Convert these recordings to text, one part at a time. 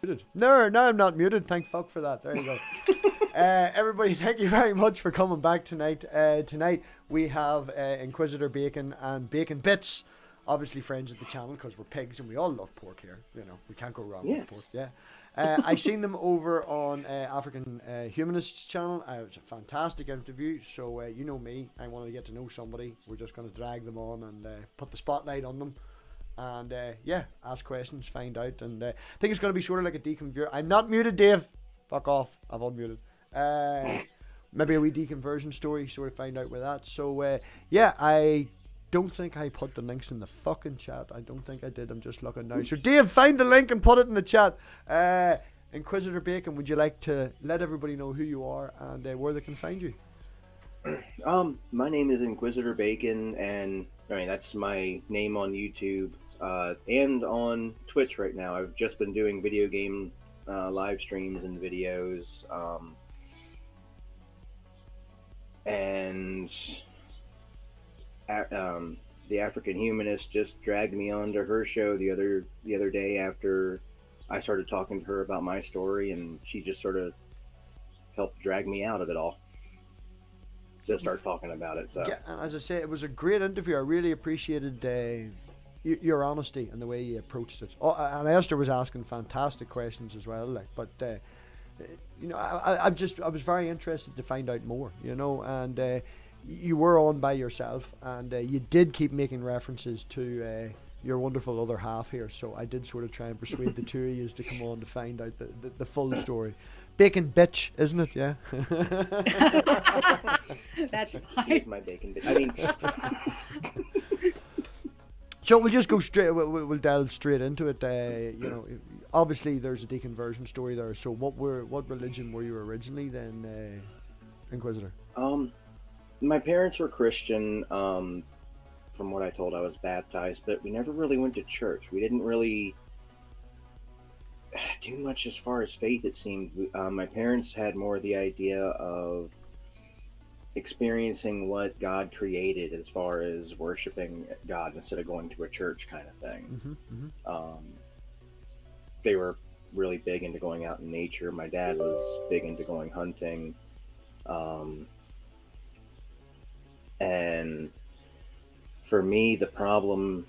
Muted. No, I'm not muted. Thank fuck for that. There you go. Everybody, thank you very much for coming back tonight. Tonight we have Inquisitor Bacon and Bacon Bits, obviously friends of the channel because we're pigs and we all love pork here. You know, we can't go wrong with pork. Yeah. I seen them over on African Humanists Channel. It was a fantastic interview. So you know me, I want to get to know somebody. We're just going to drag them on and put the spotlight on them. And ask questions, find out, and I think it's going to be sort of like a deconvert. I'm not muted, Dave. Fuck off. I've unmuted. Maybe a wee deconversion story, sort of find out with that. So I don't think I put the links in the fucking chat. I don't think I did. I'm just looking now. So Dave, find the link and put it in the chat. Inquisitor Bacon, would you like to let everybody know who you are and where they can find you? My name is Inquisitor Bacon, and that's my name on YouTube. And on Twitch right now. I've just been doing video game live streams and videos. And the African Humanist just dragged me onto her show the other day after I started talking to her about my story, and she just sort of helped drag me out of it all. Just start talking about it. So yeah, as I say, it was a great interview. I really appreciated your honesty and the way you approached it. Oh, and Esther was asking fantastic questions as well. I was very interested to find out more. And you were on by yourself, and you did keep making references to your wonderful other half here. So I did sort of try and persuade the two of you to come on to find out the full story. Bacon bitch, isn't it? Yeah. That's fine. Here's my bacon bitch. So we'll just go straight. We'll delve straight into it. Obviously there's a deconversion story there. So what religion were you originally then, Inquisitor? My parents were Christian. From what I told, I was baptized, but we never really went to church. We didn't really do much as far as faith. It seemed my parents had more the idea of experiencing what God created as far as worshiping God instead of going to a church kind of thing. They were really big into going out in nature. My dad was big into going hunting. And for me, the problem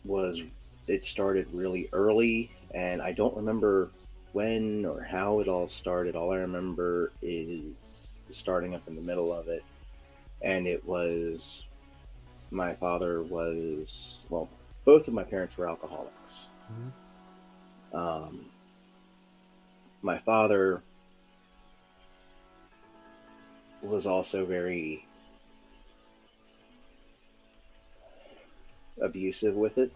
was it started really early, and I don't remember when or how it all started. All I remember is starting up in the middle of it, and it was my father was, well, both of my parents were alcoholics. My father was also very abusive with it.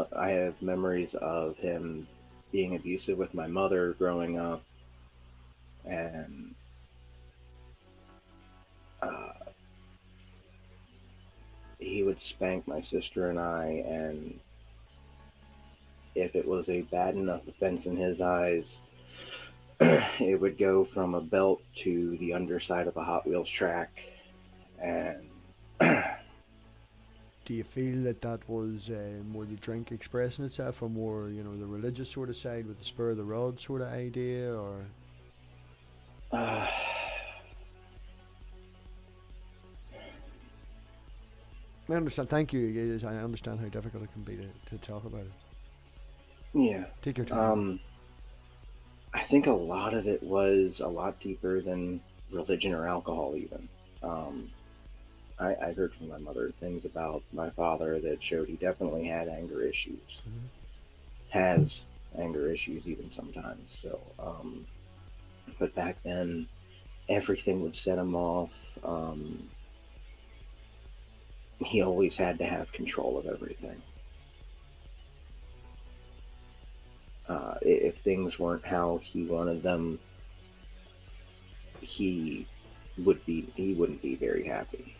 I have memories of him being abusive with my mother growing up, and he would spank my sister and I, and if it was a bad enough offense in his eyes, it would go from a belt to the underside of a Hot Wheels track. And do you feel that was more the drink expressing itself, or more, the religious sort of side with the spur of the rod sort of idea, or? I understand. Thank you. I understand how difficult it can be to talk about it. Yeah. Take your time. I think a lot of it was a lot deeper than religion or alcohol even. I heard from my mother things about my father that showed he definitely had anger issues. Has anger issues even sometimes. So, but back then, everything would set him off. He always had to have control of everything. If things weren't how he wanted them, he wouldn't be very happy.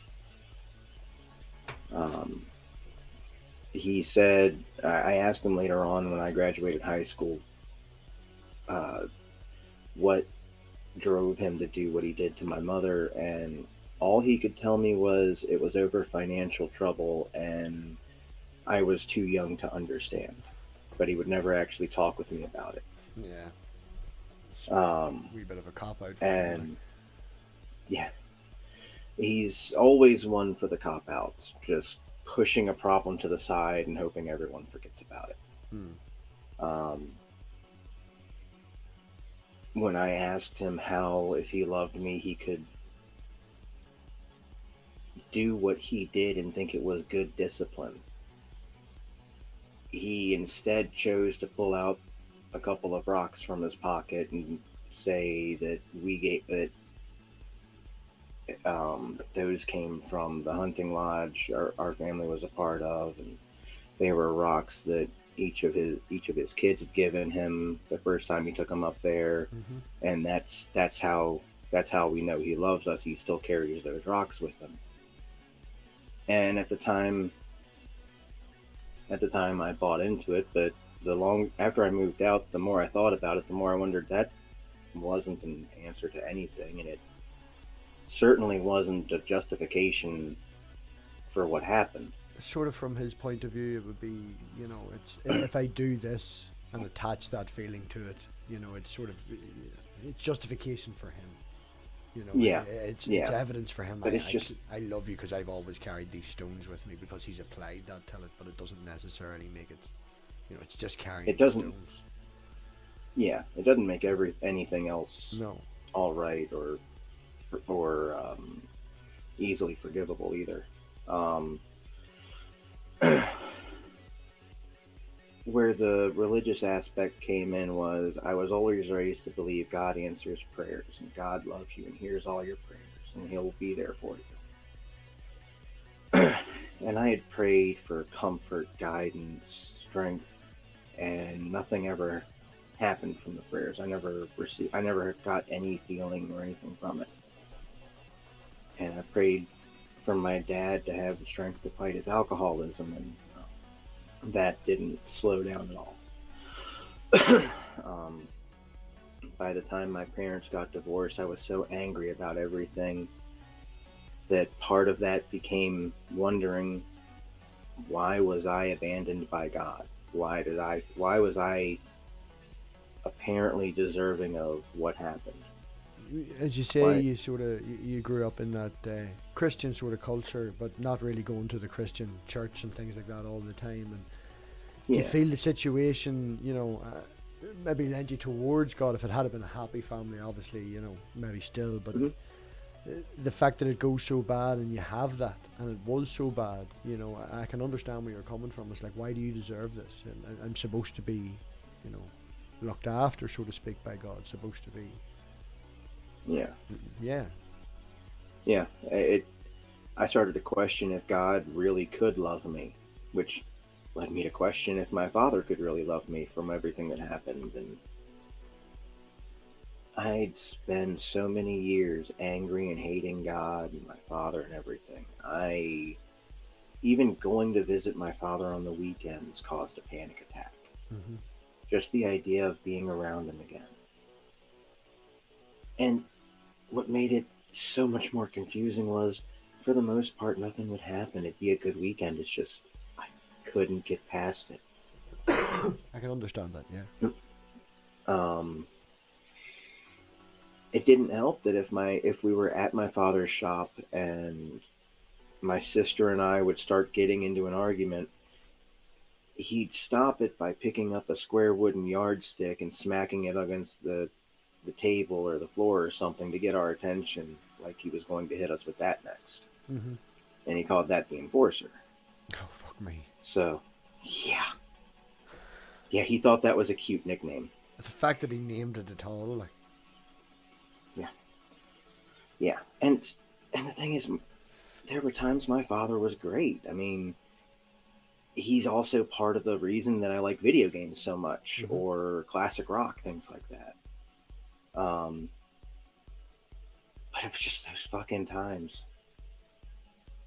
He said, I asked him later on when I graduated high school, what drove him to do what he did to my mother, and All he could tell me was it was over financial trouble and I was too young to understand. But he would never actually talk with me about it. Yeah. It's a Um, wee bit of a cop out for him. Like. and yeah, he's always one for the cop outs, just pushing a problem to the side and hoping everyone forgets about it. Hmm. Um, when I asked him how, if he loved me, he could do what he did and think it was good discipline, he instead chose to pull out a couple of rocks from his pocket and say that we gave that those came from the hunting lodge our family was a part of, and they were rocks that each of his kids had given him the first time he took them up there, Mm-hmm. and that's how we know he loves us. He still carries those rocks with him. And at the time I bought into it, but the long after I moved out, the more I thought about it, the more I wondered that wasn't an answer to anything, and it certainly wasn't a justification for what happened. Sort of from his point of view, it would be, it's if I do this and attach that feeling to it, it's sort of it's justification for him. Yeah, It's yeah, evidence for him. but it's just I love you because I've always carried these stones with me, because he's applied that to it, but it doesn't necessarily make it. It's just carrying it the doesn't. stones. Yeah, it doesn't make anything else No. all right or easily forgivable either. Um, where the religious aspect came in was I was always raised to believe God answers prayers and God loves you and hears all your prayers and He'll be there for you. And I had prayed for comfort, guidance, strength, and nothing ever happened from the prayers. I never got any feeling or anything from it. And I prayed for my dad to have the strength to fight his alcoholism, and that didn't slow down at all. um, by the time my parents got divorced, I was so angry about everything that part of that became wondering, why was I abandoned by God? Why was I apparently deserving of what happened? As you say, Why? you grew up in that Christian sort of culture, but not really going to the Christian church and things like that all the time. And do you Yeah. feel the situation, maybe led you towards God? If it had been a happy family, obviously, maybe still, but Mhm. the fact that it goes so bad and you have that, and it was so bad, I can understand where you're coming from. It's like, why do you deserve this? And I'm supposed to be, you know, looked after, so to speak, by God. Supposed to be, Yeah. yeah. Yeah. I started to question if God really could love me, which led me to question if my father could really love me from everything that happened. And I'd spent so many years angry and hating God and my father and everything. Even going to visit my father on the weekends caused a panic attack. Mm-hmm. Just the idea of being around him again. And what made it so much more confusing was, for the most part, nothing would happen. It'd be a good weekend. It's just, I couldn't get past it. I can understand that, yeah. Um, it didn't help that if we were at my father's shop and my sister and I would start getting into an argument, he'd stop it by picking up a square wooden yardstick and smacking it against the table or the floor or something to get our attention, like he was going to hit us with that next. Mm-hmm. And he called that the enforcer. Oh, fuck me. So, yeah. Yeah, he thought that was a cute nickname. The fact that he named it at all, like. Yeah. Yeah. And the thing is, there were times my father was great. I mean, he's also part of the reason that I like video games so much, Mm-hmm. or classic rock, things like that. But it was just those fucking times.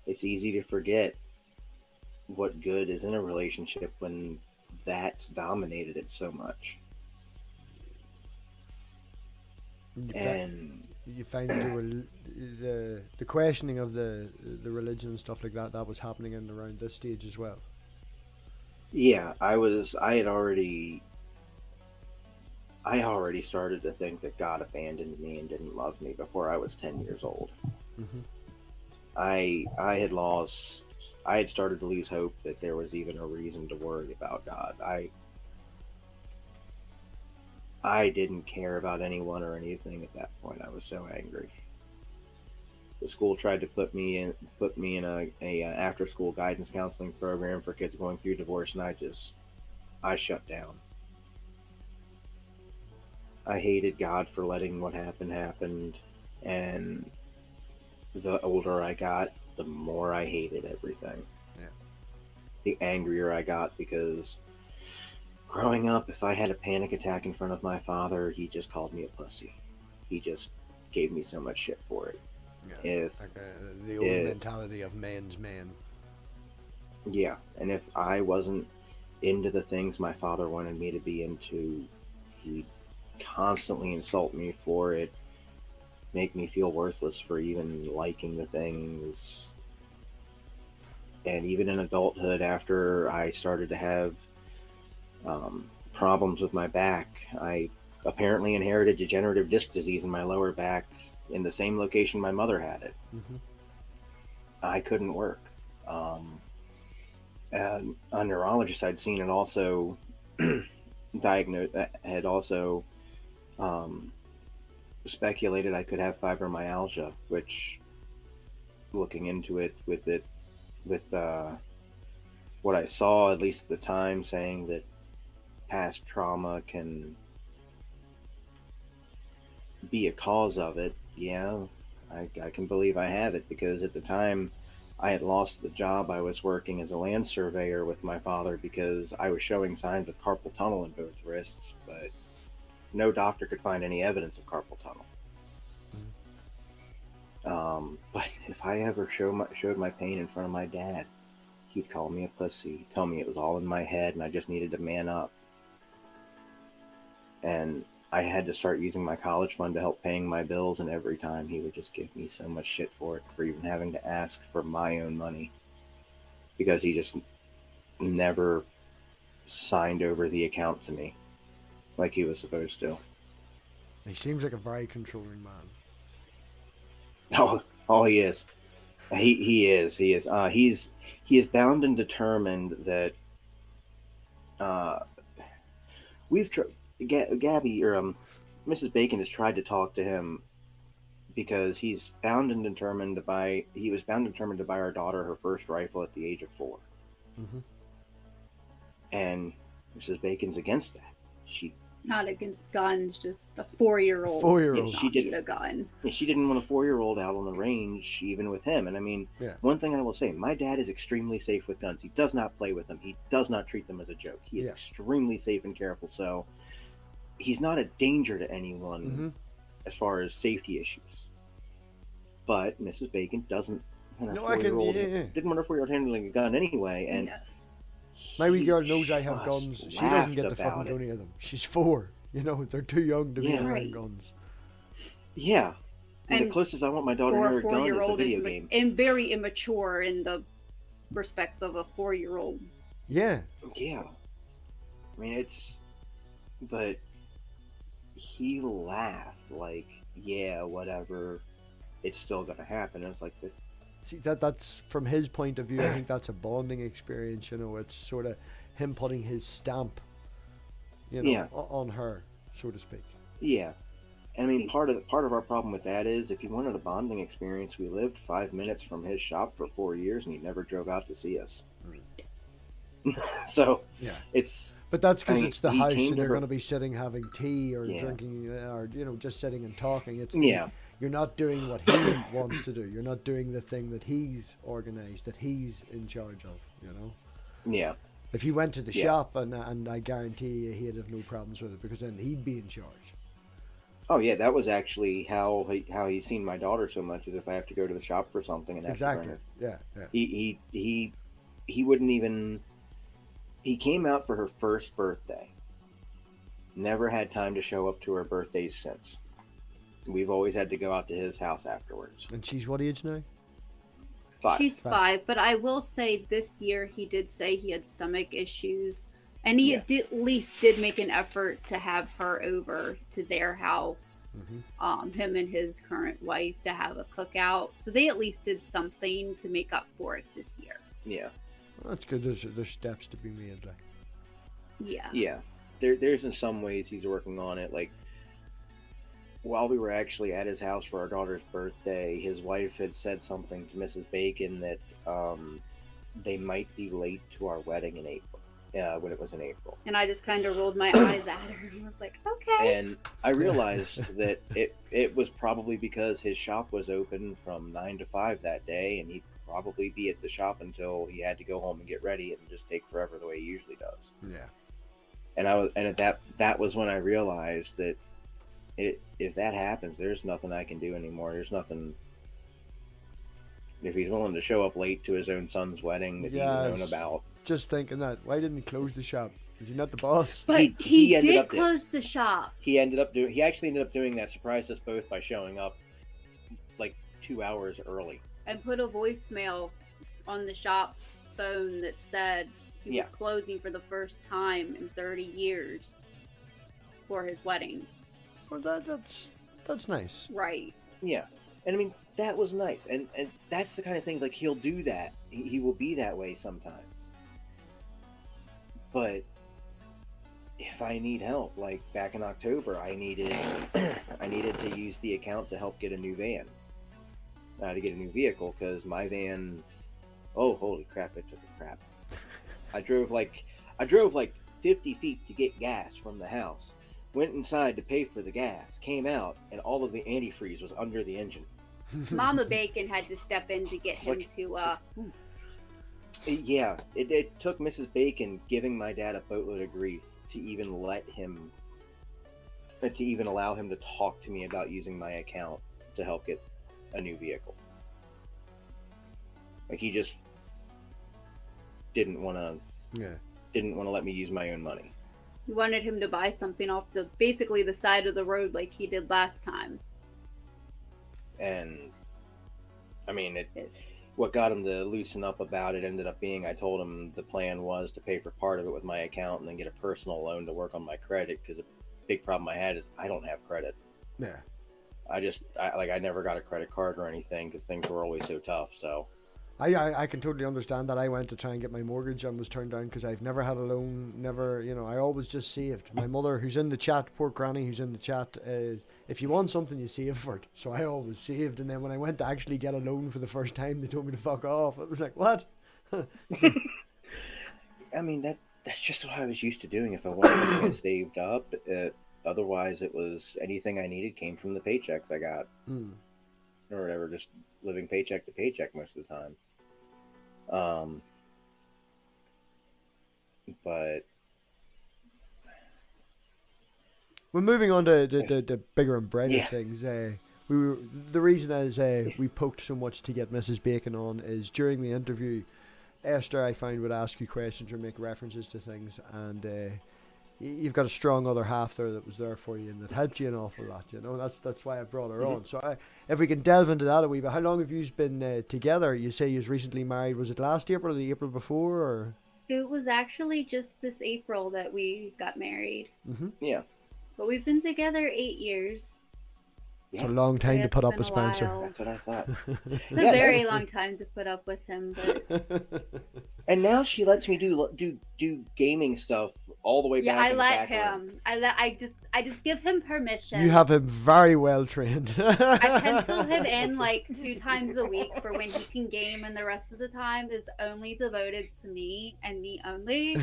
It's easy to forget what good is in a relationship when that's dominated it so much. You, And you find that the questioning of the religion and stuff like that was happening in around this stage as well. Yeah, I already started to think that God abandoned me and didn't love me before I was 10 years old. Mm-hmm. I had started to lose hope that there was even a reason to worry about God. I didn't care about anyone or anything at that point. I was so angry. The school tried to put me in a after school guidance counseling program for kids going through divorce, and I shut down. I hated God for letting what happened, and the older I got, the more I hated everything. Yeah. The angrier I got, because growing up, if I had a panic attack in front of my father, he just called me a pussy. He just gave me so much shit for it. Yeah, like the old mentality of man's man. Yeah, and if I wasn't into the things my father wanted me to be into, he'd constantly insult me for it, make me feel worthless for even liking the things. And even in adulthood, after I started to have problems with my back, I apparently inherited degenerative disc disease in my lower back in the same location my mother had it. Mm-hmm. I couldn't work. And a neurologist I'd seen had also speculated I could have fibromyalgia, which, looking into it with what I saw, at least at the time, saying that past trauma can be a cause of it. Yeah, I can believe I have it, because at the time I had lost the job. I was working as a land surveyor with my father because I was showing signs of carpal tunnel in both wrists, but no doctor could find any evidence of carpal tunnel. But if I ever showed my pain in front of my dad, he'd call me a pussy, tell me it was all in my head and I just needed to man up. And I had to start using my college fund to help paying my bills, and every time he would just give me so much shit for it, for even having to ask for my own money, because he just never signed over the account to me like he was supposed to. He seems like a very controlling man. Oh, he is. He is. He is bound and determined that Gabby or Mrs. Bacon has tried to talk to him, because he was bound and determined to buy our daughter her first rifle at the age of 4. Mm-hmm. And Mrs. Bacon's against that. She not against guns, just a 4-year-old. 4-year-old. She did a gun. She didn't want a 4-year-old out on the range, even with him. And I mean, one thing I will say, my dad is extremely safe with guns. He does not play with them. He does not treat them as a joke. He is extremely safe and careful. So he's not a danger to anyone as far as safety issues. But Mrs. Bacon doesn't want a 4-year-old. Didn't want a 4-year-old handling a gun anyway. And my wee girl knows I have guns. She doesn't get the fucking go near them. She's 4. You know, they're too young to be around guns. Yeah. And the closest I want my daughter near a gun is a video game. And very immature in the respects of a 4-year-old. Yeah. Yeah. I mean, but he laughed like, yeah, whatever. It's still going to happen. It's like the... See, that's from his point of view. I think that's a bonding experience. You know, it's sort of him putting his stamp, you know, on her, so to speak. Yeah, and I mean, part of our problem with that is, if he wanted a bonding experience, we lived 5 minutes from his shop for 4 years, and he never drove out to see us. So it's. But that's because it's the house, and you're going to be sitting having tea or drinking, or you know, just sitting and talking. It's you're not doing what he wants to do. You're not doing the thing that he's organized, that he's in charge of, you know? Yeah. If you went to the shop, and I guarantee you he'd have no problems with it, because then he'd be in charge. Oh, yeah, that was actually how he's seen my daughter so much, is if I have to go to the shop for something and have to bring her. Yeah. He wouldn't even... He came out for her first birthday. Never had time to show up to her birthdays since. we've always had to go out to his house afterwards. And she's what age now? 5. She's 5, but I will say this year he did say he had stomach issues. And he at least did make an effort to have her over to their house, him and his current wife, to have a cookout. So they at least did something to make up for it this year. Yeah. Well, that's good. There's steps to be made. Like. Yeah. Yeah. There's in some ways he's working on it. Like, while we were actually at his house for our daughter's birthday, his wife had said something to Mrs. Bacon that they might be late to our wedding in April. When it was in April. And I just kind of rolled my eyes at her and was like, okay. And I realized that it was probably because his shop was open from 9 to 5 that day, and he'd probably be at the shop until he had to go home and get ready and just take forever the way he usually does. Yeah. And that was when I realized that if that happens, there's nothing I can do anymore. There's nothing. If he's willing to show up late to his own son's wedding that he's known about. Just thinking that. Why didn't he close the shop? Is he not the boss? But he did close the shop. He actually ended up doing that. Surprised us both by showing up like 2 hours early. And put a voicemail on the shop's phone that said he was closing for the first time in 30 years for his wedding. Well, that's nice. Right. Yeah. And I mean, that was nice. And that's the kind of thing, like, he'll do that. He will be that way sometimes. But if I need help, like back in October, I needed to use the account to help get a new van, to get a new vehicle, because my van, oh holy crap, it took a crap. I drove like 50 feet to get gas from the house, went inside to pay for the gas, came out, and all of the antifreeze was under the engine. Mama Bacon had to step in to get him Yeah, it took Mrs. Bacon giving my dad a boatload of grief to even allow him to talk to me about using my account to help get a new vehicle. Like, he just didn't want to let me use my own money. You wanted him to buy something off basically the side of the road like he did last time. And I mean, what got him to loosen up about it ended up being, I told him the plan was to pay for part of it with my account and then get a personal loan to work on my credit, because a big problem I had is I don't have credit. Yeah. I never got a credit card or anything because things were always so tough. So I can totally understand that. I went to try and get my mortgage and was turned down because I've never had a loan, I always just saved. My mother, who's in the chat, poor granny who's in the chat, if you want something, you save for it. So I always saved, and then when I went to actually get a loan for the first time, they told me to fuck off. It was like, what? I mean, that's just what I was used to doing. If I wanted to get saved up, otherwise it was anything I needed came from the paychecks I got. Or whatever, just living paycheck to paycheck most of the time. But well, moving on to the bigger and brighter things. The reason is we poked so much to get Mrs. Bacon on is during the interview, Esther, I found, would ask you questions or make references to things, and you've got a strong other half there that was there for you and that helped you an awful lot. That's why I brought her on. So if we can delve into that a wee bit, how long have you been together? You say you was recently married. Was it last April or the April before? Or it was actually just this April that we got married. Yeah. But we've been together 8 years. It's a long time to put up with Spencer. That's what I thought. It's a very long time to put up with him, but and now she lets me do gaming stuff all the way back. I let him. I just give him permission. You have him very well trained. I pencil him in like 2 times a week for when he can game, and the rest of the time is only devoted to me and me only.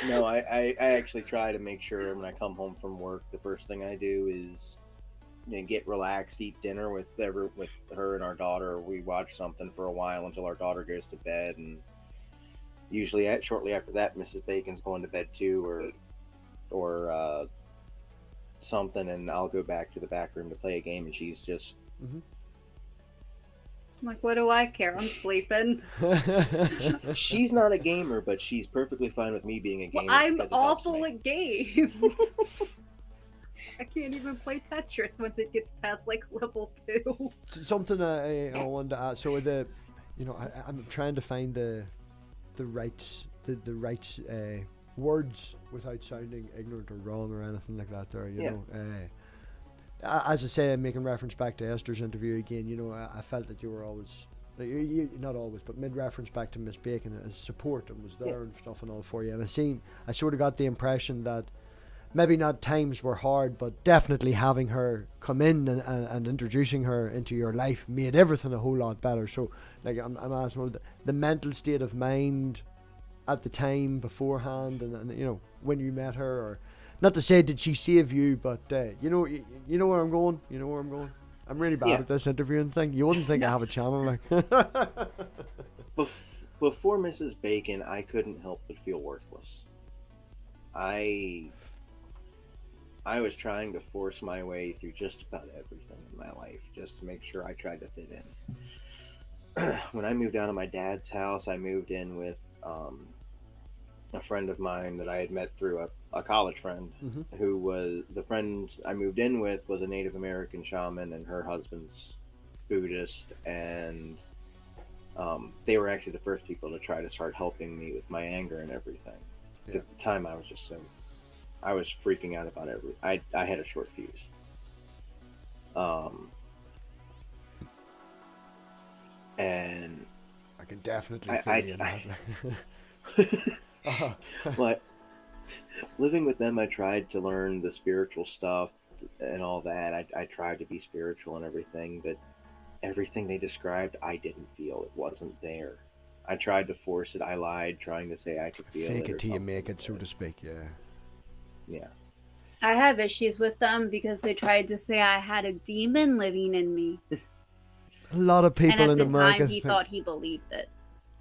No, I actually try to make sure when I come home from work, the first thing I do is get relaxed, eat dinner with her and our daughter. We watch something for a while until our daughter goes to bed, and usually shortly after that, Mrs. Bacon's going to bed too, or something, and I'll go back to the back room to play a game, and she's just. I'm like, what do I care? I'm sleeping. She's not a gamer, but she's perfectly fine with me being a gamer. Well, I'm awful at games. I can't even play Tetris once it gets past like level 2. Something I wanted to add. So I'm trying to find the right words without sounding ignorant or wrong or anything like that. There, you know. As I say, I'm making reference back to Esther's interview again. You know, I felt that you were always, not always, but mid reference back to Miss Bacon as support and was there and stuff and all for you. And I sort of got the impression that maybe not times were hard, but definitely having her come in and introducing her into your life made everything a whole lot better. So, like, I'm asking the mental state of mind at the time beforehand, and you know, when you met her, or not to say did she save you, but you know where I'm going. You know where I'm going. I'm really bad at this interviewing thing. You wouldn't think I have a channel like. Before Mrs. Bacon, I couldn't help but feel worthless. I was trying to force my way through just about everything in my life just to make sure I tried to fit in. When I moved out of my dad's house, I moved in with a friend of mine that I had met through a college friend, who was the friend I moved in with was a Native American shaman, and her husband's Buddhist, and they were actually the first people to try to start helping me with my anger and everything. Because at the time I was just I was freaking out about everything. I had a short fuse. And I can definitely feel you now. But living with them, I tried to learn the spiritual stuff and all that. I tried to be spiritual and everything, but everything they described, I didn't feel. It wasn't there. I tried to force it. I lied, trying to say I could feel it. Fake it till you make it, so to speak. Yeah. I have issues with them because they tried to say I had a demon living in me. A lot of people in America. And at the time, he thought he believed it.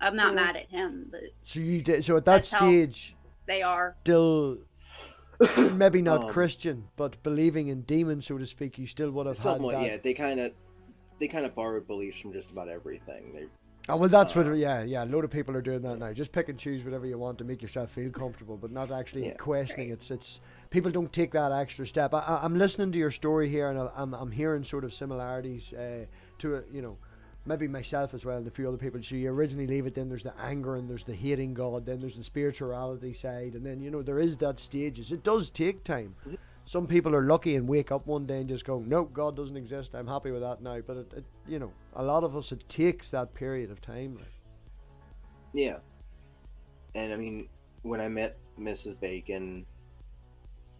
I'm not mad at him, but so you did. So at that stage, they are still maybe not Christian, but believing in demons, so to speak. You still would have had that. Yeah, they kind of borrowed beliefs from just about everything. Oh well, that's what. Yeah. A load of people are doing that now. Just pick and choose whatever you want to make yourself feel comfortable, but not actually questioning. Right. It's people don't take that extra step. I'm listening to your story here, and I'm hearing sort of similarities to maybe myself as well and a few other people. So you originally leave it, then there's the anger and there's the hating God, then there's the spirituality side, and then there is that stages. It does take time. Some people are lucky and wake up one day and just go, no, God doesn't exist, I'm happy with that now. But it a lot of us, it takes that period of time. Yeah. And I mean, when I met Mrs. Bacon,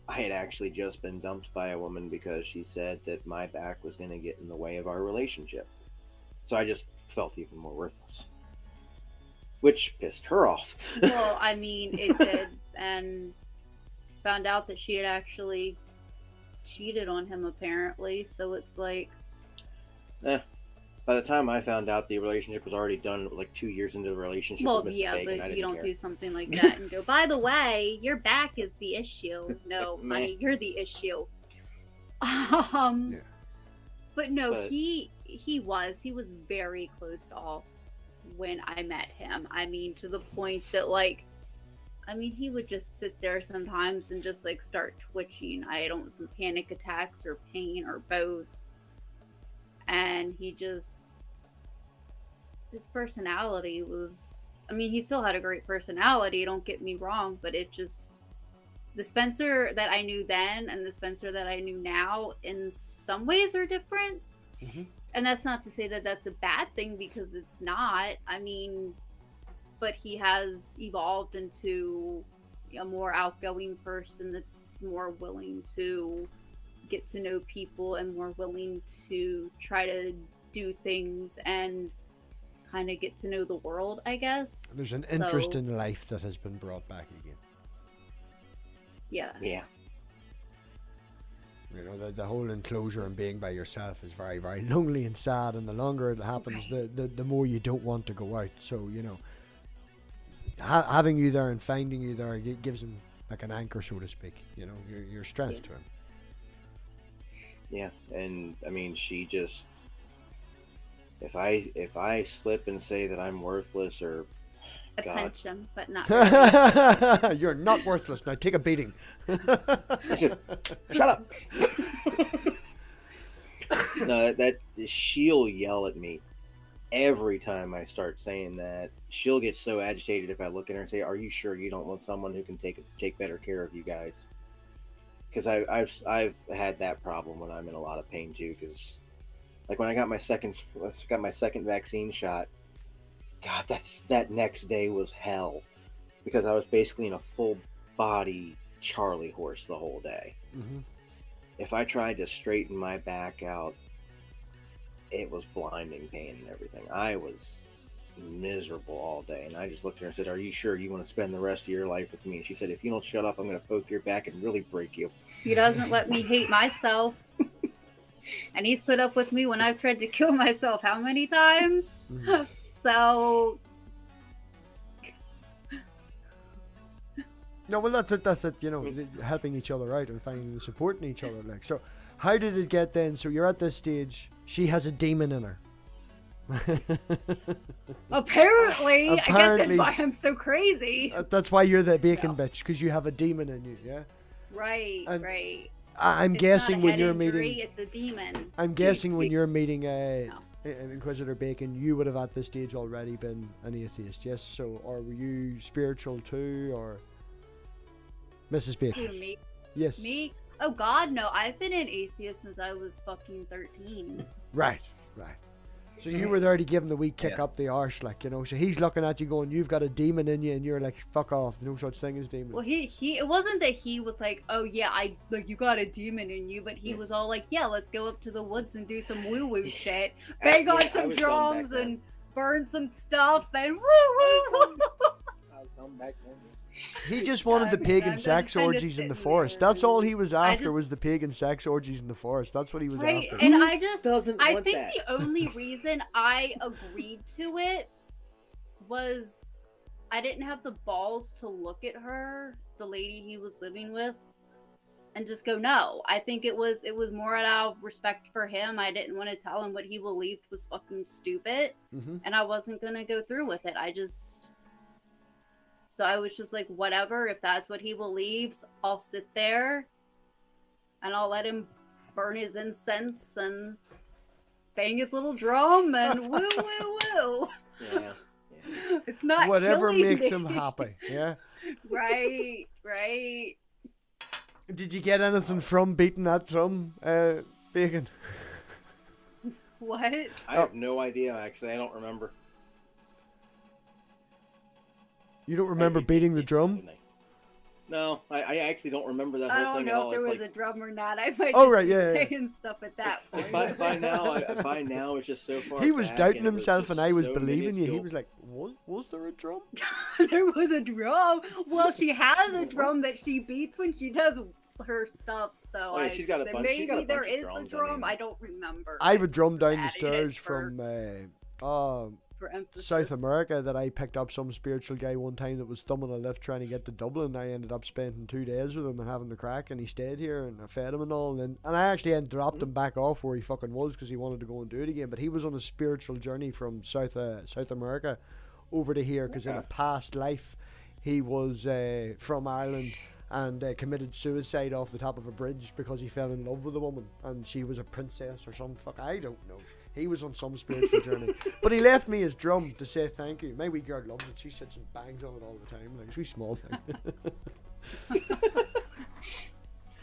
I had actually just been dumped by a woman because she said that my back was going to get in the way of our relationship. So I just felt even more worthless, which pissed her off. Well, I mean, it did, and found out that she had actually cheated on him, apparently. So it's like, by the time I found out, the relationship was already done. It was like 2 years into the relationship. Well, with Mrs. yeah, Bacon. but you don't do something like that and go, by the way, your back is the issue. No, honey, you're the issue. But no, he was very closed off when I met him. I mean, to the point that he would just sit there sometimes and just start twitching. I don't know, panic attacks or pain or both. And his personality was, he still had a great personality, don't get me wrong, but the Spencer that I knew then and the Spencer that I knew now in some ways are different. And that's not to say that that's a bad thing, because it's not. But he has evolved into a more outgoing person that's more willing to get to know people and more willing to try to do things and kind of get to know the world, I guess. There's an interest in life that has been brought back again. Yeah. The whole enclosure and being by yourself is very, very lonely and sad, and the longer it happens, the more you don't want to go out. So, having you there and finding you there gives him like an anchor, so to speak. Your strength to him. Yeah, and she just, if I slip and say that I'm worthless, or God. punch him, but not really. You're not worthless. Now take a beating. Shut up. No, that she'll yell at me every time I start saying that. She'll get so agitated if I look at her and say, "Are you sure you don't want someone who can take better care of you guys?" Because I've had that problem when I'm in a lot of pain too. Because like when I got my second vaccine shot, God, that next day was hell, because I was basically in a full body Charlie horse the whole day. Mm-hmm. If I tried to straighten my back out, it was blinding pain and everything. I was miserable all day, and I just looked at her and said, "Are you sure you want to spend the rest of your life with me?" And she said, "If you don't shut up, I'm going to poke your back and really break you." He doesn't let me hate myself. And he's put up with me when I've tried to kill myself how many times? Mm-hmm. So... No, well, that's it. You know, helping each other out and finding the support in each other. Like, so, how did it get then? So you're at this stage. She has a demon in her. Apparently, I guess that's why I'm so crazy. That's why you're the bacon bitch, because you have a demon in you. Yeah. Right, And right. I'm It's guessing not a when head you're injury, meeting. it's a demon. I'm guessing when you're meeting No. Inquisitor Bacon, you would have at this stage already been an atheist, yes? So, or were you spiritual too, or Mrs. Bacon? Who, me? Yes. Me? Oh God, no! I've been an atheist since I was fucking 13. Right. So you were there to give him the wee kick up the arse, like, you know. So he's looking at you going, "You've got a demon in you," and you're like, "Fuck off! No such thing as demon." Well, he it wasn't that he was like, "Oh yeah, you got a demon in you," but he was all like, "Yeah, let's go up to the woods and do some woo woo shit, bang on some drums and burn some stuff and woo woo." I'll come back then. He just wanted the pagan sex orgies in the forest. That's all he was after, was the pagan sex orgies in the forest. That's what he was Right, after. and Who I doesn't want think that? the only reason I agreed to it was I didn't have the balls to look at her, the lady he was living with, and just go no. I think it was more out of respect for him. I didn't want to tell him what he believed was fucking stupid, and I wasn't gonna go through with it. So I was just like, whatever, if that's what he believes, I'll sit there and I'll let him burn his incense and bang his little drum and woo woo woo. Yeah. It's not Whatever killing makes me. him happy. Yeah. Right. Did you get anything from beating that drum, Bacon? What? I have no idea, actually. I don't remember. You don't remember beating the drum? No, I actually don't remember that whole I don't thing at know all. if there It's was a drum or not. I might Oh, right, be yeah. saying stuff at that point. by now, it's just so far. He was back, doubting and it was himself, just and I was so believing you. He minuscule. was like, was there a drum? There was a drum. Well, she has a drum that she beats when she does her stuff. So Oh, yeah, she's got a then bunch- she's got maybe a there bunch of is a drums, I drum. mean. I don't remember. I have a just drum down the adding it stairs for from emphasis. South America that I picked up some spiritual guy one time that was thumbing a lift trying to get to Dublin. I ended up spending 2 days with him and having the crack, and he stayed here and I fed him and all, and I actually had dropped him back off where he fucking was because he wanted to go and do it again. But he was on a spiritual journey from South America over to here because in a past life he was from Ireland and committed suicide off the top of a bridge because he fell in love with a woman and she was a princess or some fuck, I don't know. He was on some spiritual journey. But he left me his drum to say thank you. My wee girl loves it. She sits and bangs on it all the time. Like, it's a wee small thing.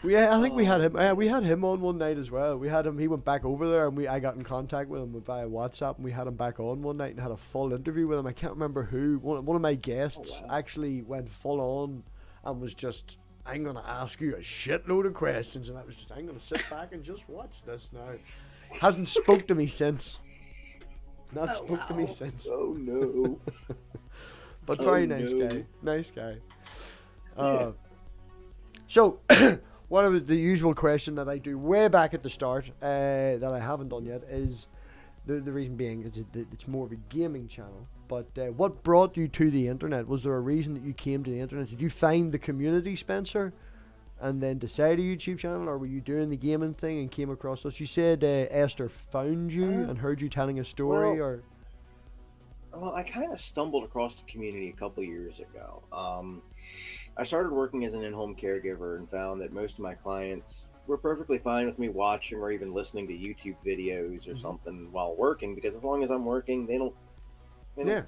I think we had him. We had him on one night as well. We had him. He went back over there, and I got in contact with him via WhatsApp, and we had him back on one night and had a full interview with him. I can't remember who. One of my guests actually went full on and was just, "I'm gonna ask you a shitload of questions," and I was just, "I'm gonna sit back and just watch this now." Hasn't spoke to me since. Not spoke to me since. Oh no. But very nice guy. Nice guy. So, what was the usual question that I do way back at the start that I haven't done yet is the reason being it's more of a gaming channel. But what brought you to the internet? Was there a reason that you came to the internet? Did you find the community, Spencer, and then decide a YouTube channel, or were you doing the gaming thing and came across us? You said Esther found you and heard you telling a story, or Well, I kind of stumbled across the community a couple years ago. I started working as an in-home caregiver and found that most of my clients were perfectly fine with me watching or even listening to YouTube videos or something while working, because as long as I'm working, they don't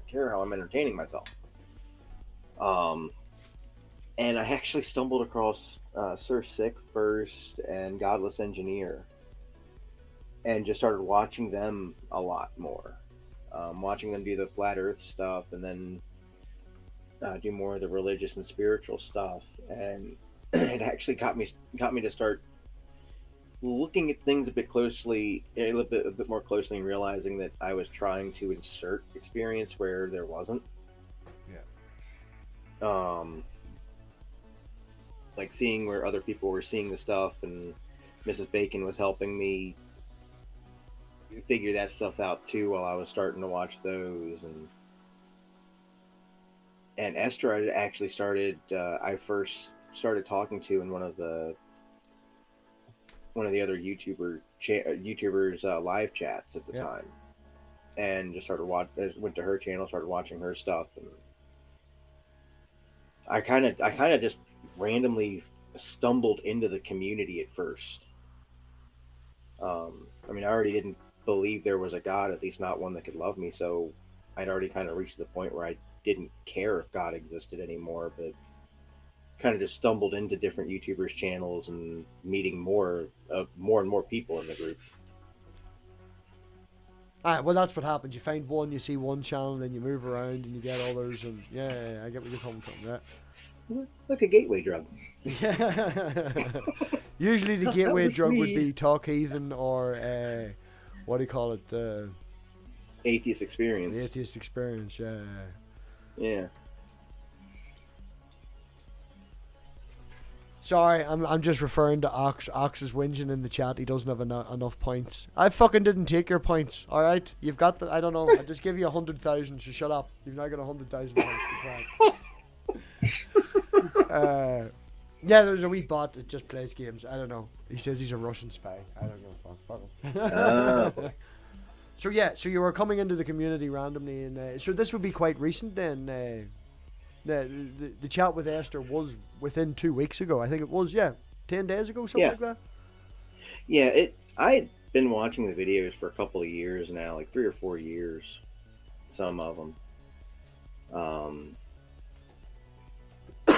care how I'm entertaining myself. And I actually stumbled across Sir Sick first and Godless Engineer, and just started watching them a lot more. Watching them do the flat Earth stuff, and then do more of the religious and spiritual stuff, and it actually got me to start looking at things a bit more closely, and realizing that I was trying to insert experience where there wasn't. Yeah. Like seeing where other people were seeing the stuff, and Mrs. Bacon was helping me figure that stuff out too while I was starting to watch those, and Esther I actually I first started talking to in one of the other YouTubers live chats at the time, and just went to her channel, started watching her stuff, and I kind of just randomly stumbled into the community at first. I mean, I already didn't believe there was a God, at least not one that could love me, so I'd already kind of reached the point where I didn't care if God existed anymore, but kind of just stumbled into different YouTubers' channels and meeting more and more people in the group. Well, that's what happens. You find one, you see one channel, then you move around and you get others, and I get where you're coming from. Yeah, like a gateway drug. Usually the gateway drug would be Talk Heathen or what do you call it? Atheist Experience. The Atheist Experience. Yeah. Sorry, I'm just referring to Ox. Ox is whinging in the chat. He doesn't have enough points. I fucking didn't take your points. All right, you've got the. I don't know. I just give you 100,000. So shut up. You've now got 100,000 points. Yeah, there's a wee bot that just plays games. I don't know. He says he's a Russian spy. I don't know. Fuck. So you were coming into the community randomly, and so this would be quite recent then. The chat with Esther was within 2 weeks ago. I think it was 10 days ago, something like that. Yeah, I'd been watching the videos for a couple of years now, like 3 or 4 years, some of them.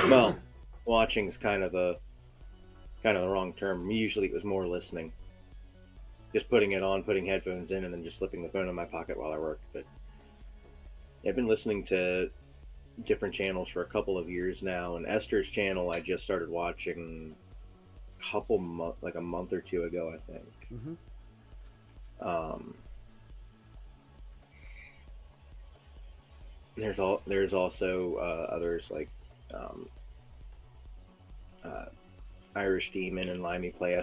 Well, watching is kind of the wrong term. Usually it was more listening, just putting it on, putting headphones in, and then just slipping the phone in my pocket while I worked. But I've been listening to different channels for a couple of years now, and Esther's channel I just started watching like a month or two ago, I think. There's also others like Irish Demon and Limey Play. I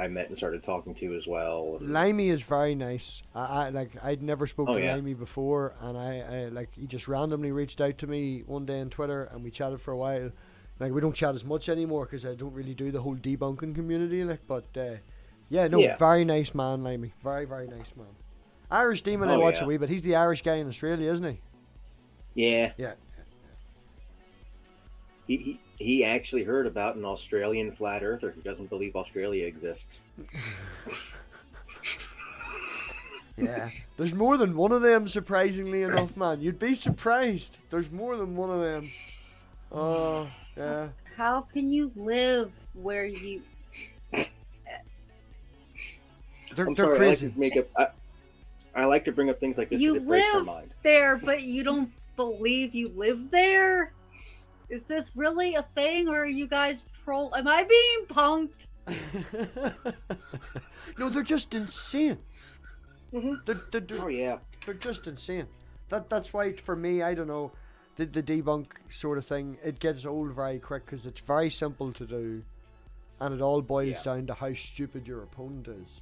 met and started talking to as well. Limey is very nice. I'd never spoken to Limey before, and I he just randomly reached out to me one day on Twitter, and we chatted for a while. Like, we don't chat as much anymore because I don't really do the whole debunking community. Very nice man, Limey. Very, very nice man. Irish Demon, I watch a wee bit. He's the Irish guy in Australia, isn't he? Yeah. Yeah. He actually heard about an Australian flat earther who doesn't believe Australia exists. Yeah. There's more than one of them, surprisingly enough, man. You'd be surprised. There's more than one of them. Oh, yeah. How can you live where you... They're crazy. I like to bring up things like this because it breaks our mind. You live there, but you don't believe you live there? Is this really a thing, or are you guys troll? Am I being punked? No, they're just insane. Mm-hmm. They're just insane. That's why, for me, I don't know, the debunk sort of thing, it gets old very quick because it's very simple to do, and it all boils down to how stupid your opponent is.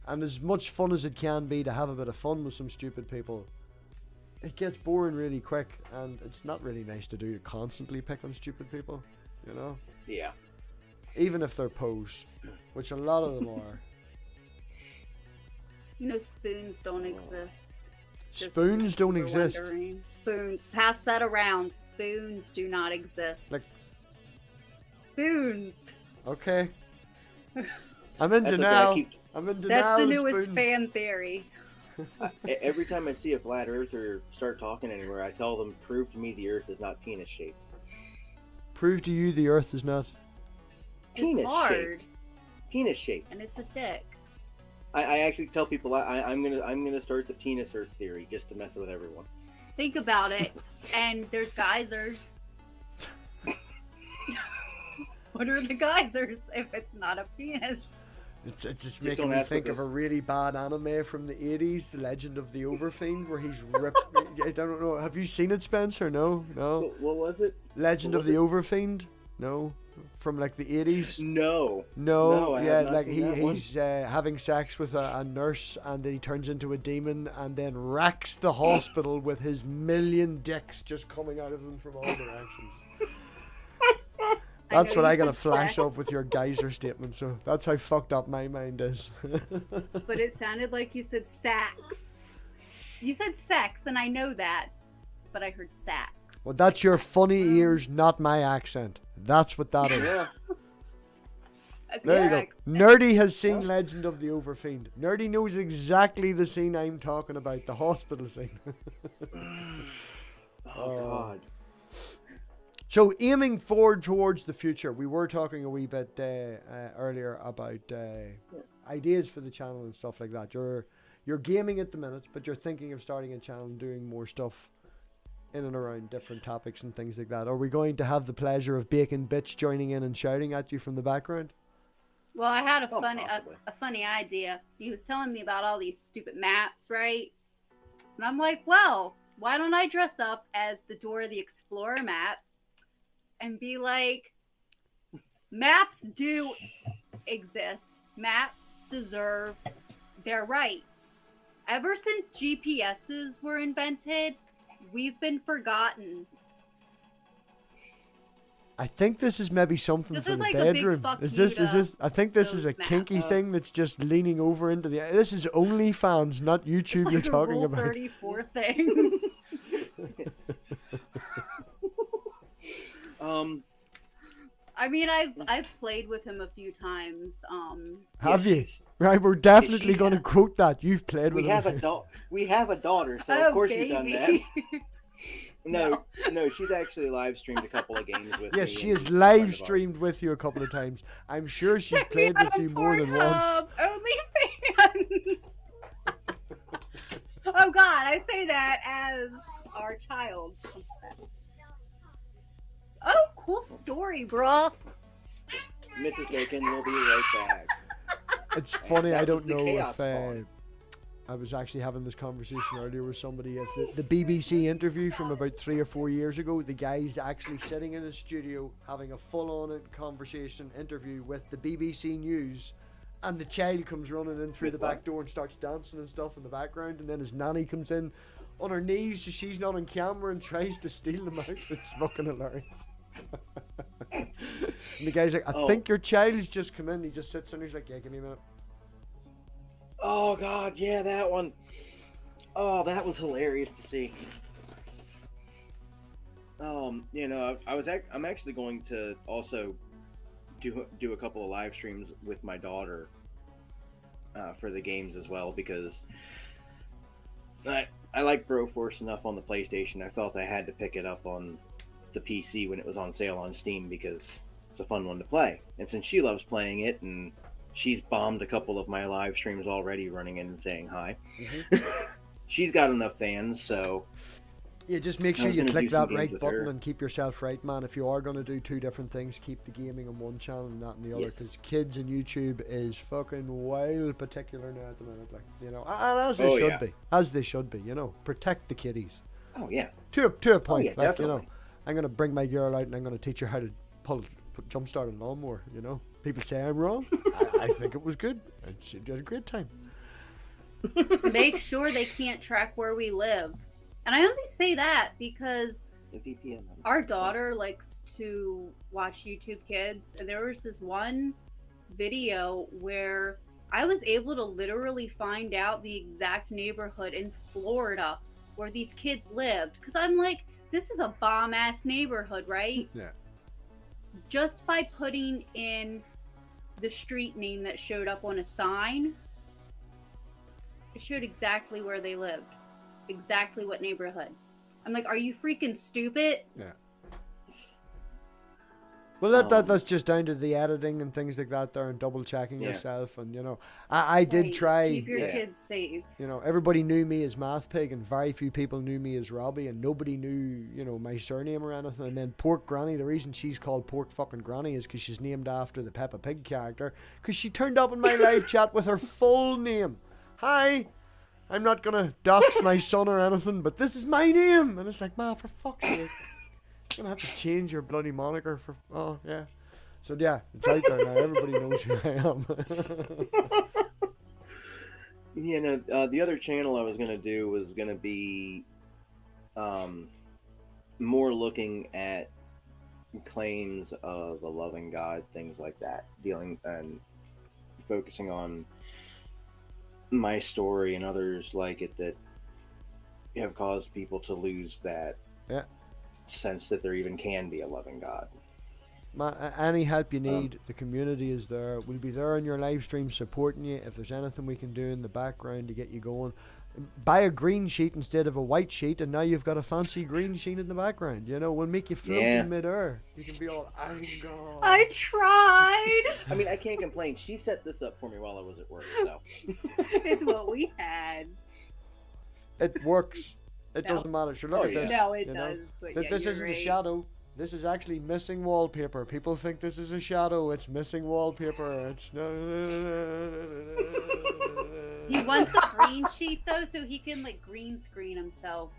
And as much fun as it can be to have a bit of fun with some stupid people, it gets boring really quick, and it's not really nice to do to constantly pick on stupid people, you know? Yeah. Even if they're pose, which a lot of them are. You know, spoons don't exist. Just Spoons don't for exist. wondering. Spoons. Pass that around. Spoons do not exist. Like- Spoons. Okay. I'm in That's okay, denial. I'm in denial. That's the of newest spoons. fan theory. Every time I see a flat earther start talking anywhere, I tell them, prove to me the earth is not penis shaped. Prove to you the Earth is not. Penis It's hard. shaped. Penis shaped. And it's a dick. I actually tell people I'm gonna start the penis Earth theory just to mess with everyone. Think about it. And there's geysers. What are the geysers if it's not a penis? It's just don't making me ask think what of a really bad anime from the 80s, The Legend of the Overfiend, where he's ripped. I don't know. Have you seen it, Spencer? No? No? What was it? Legend What of was the Overfiend? No? From like the 80s? No. No, I yeah, have not like seen that one. he's having sex with a nurse, and then he turns into a demon and then wrecks the hospital with his million dicks just coming out of him from all directions. That's what I gotta flash sex, up with your geyser statement, so that's how fucked up my mind is. But it sounded like you said sax. You said sex, and I know that, but I heard sax. Well, that's your funny ears, not my accent. That's what that is. Yeah. That's There you go. correct. Nerdy has seen Legend of the Overfiend. Nerdy knows exactly the scene I'm talking about, the hospital scene. Oh God. So, aiming forward towards the future, we were talking a wee bit earlier about ideas for the channel and stuff like that. You're gaming at the minute, but you're thinking of starting a channel and doing more stuff in and around different topics and things like that. Are we going to have the pleasure of Bacon Bitch joining in and shouting at you from the background? Well, I had Oh, possibly. a funny idea. He was telling me about all these stupid maps, right? And I'm like, well, why don't I dress up as the Dora the Explorer map and be like, maps do exist. Maps deserve their rights. Ever since GPSs were invented, we've been forgotten. I think this is maybe something This for is the like a big bedroom. fuck Is you this? to I think this is a those kinky maps. thing that's just leaning over into the. This is OnlyFans, not YouTube. It's You're like a talking Rule about. 34 thing. I mean, I've played with him a few times. Have Yeah, you? Right, we're definitely she's- going to quote that. You've played with We him. have a daughter, so Oh, of course you've done that. baby. No, she's actually live streamed a couple of games with me. Yes, she and has a friend live of ours. streamed with you a couple of times. I'm sure she's Check me played out with on you more than once. Pornhub, OnlyFans. Oh God, I say that as our child comes back. Oh, cool story, bro. Mrs. Bacon will be right back. It's funny, I That don't was the know chaos if spawn. I was actually having this conversation earlier with somebody. If the BBC interview from about 3 or 4 years ago, the guy's actually sitting in his studio having a full-on conversation interview with the BBC News, and the child comes running in through With the what? back door and starts dancing and stuff in the background, and then his nanny comes in on her knees so she's not on camera and tries to steal them out. It's fucking hilarious. And the guy's like, I Oh. think your child's just come in. He just sits there and he's like, yeah, give me a minute. Oh God, yeah, that one. Oh, that was hilarious to see. I'm actually going to also do a couple of live streams with my daughter for the games as well, because I like Broforce enough on the PlayStation. I felt I had to pick it up on the PC when it was on sale on Steam because it's a fun one to play. And since she loves playing it, and she's bombed a couple of my live streams already, running in and saying hi. She's got enough fans, so Yeah, just make I sure was you gonna click do some that games right with button her. and keep yourself right, man. If you are going to do two different things, keep the gaming on one channel and that on the other, Yes. because kids and YouTube is fucking wild particular now at the minute, like, you know, and as they Oh, should yeah. be, as they should be, you know, protect the kiddies oh yeah. to a point, yeah, like, you know, definitely. I'm gonna bring my girl out and I'm gonna teach her how to jumpstart a lawnmower. You know, people say I'm wrong. I think it was good, and she did a great time. Make sure they can't track where we live. And I only say that because The VPN. our daughter likes to watch YouTube Kids, and there was this one video where I was able to literally find out the exact neighborhood in Florida where these kids lived. Because I'm like, this is a bomb-ass neighborhood, right? Yeah. Just by putting in the street name that showed up on a sign, it showed exactly where they lived. Exactly what neighborhood. I'm like, are you freaking stupid? Yeah. Well, that's just down to the editing and things like that there, and double checking yourself, and you know, I did Right. try. Keep your kids safe. You know, everybody knew me as MathPig, and very few people knew me as Robbie, and nobody knew, you know, my surname or anything. And then Pork Granny, the reason she's called Pork fucking Granny is because she's named after the Peppa Pig character, because she turned up in my live chat with her full name. Hi, I'm not gonna dox my son or anything, but this is my name, and it's like, ma, for fuck's sake. You're gonna have to change your bloody moniker for. Oh yeah, so yeah, it's out there now. Everybody knows who I am. You know, the other channel I was gonna do was gonna be more looking at claims of a loving God, things like that, dealing and focusing on my story and others like it that have caused people to lose that sense that there even can be a loving God. Any help you need, the community is there. We'll be there on your live stream supporting you. If there's anything we can do in the background to get you going, buy a green sheet instead of a white sheet, and now you've got a fancy green sheet in the background. You know, we'll make you float in midair. You can be all, I'm gone. I tried. I mean, I can't complain. She set this up for me while I was at work, so. It's what we had. It works. It doesn't matter. Sure, look at this. No, it does. But this isn't a shadow. This is actually missing wallpaper. People think this is a shadow. It's missing wallpaper. It's no. He wants a green sheet though, so he can like green screen himself.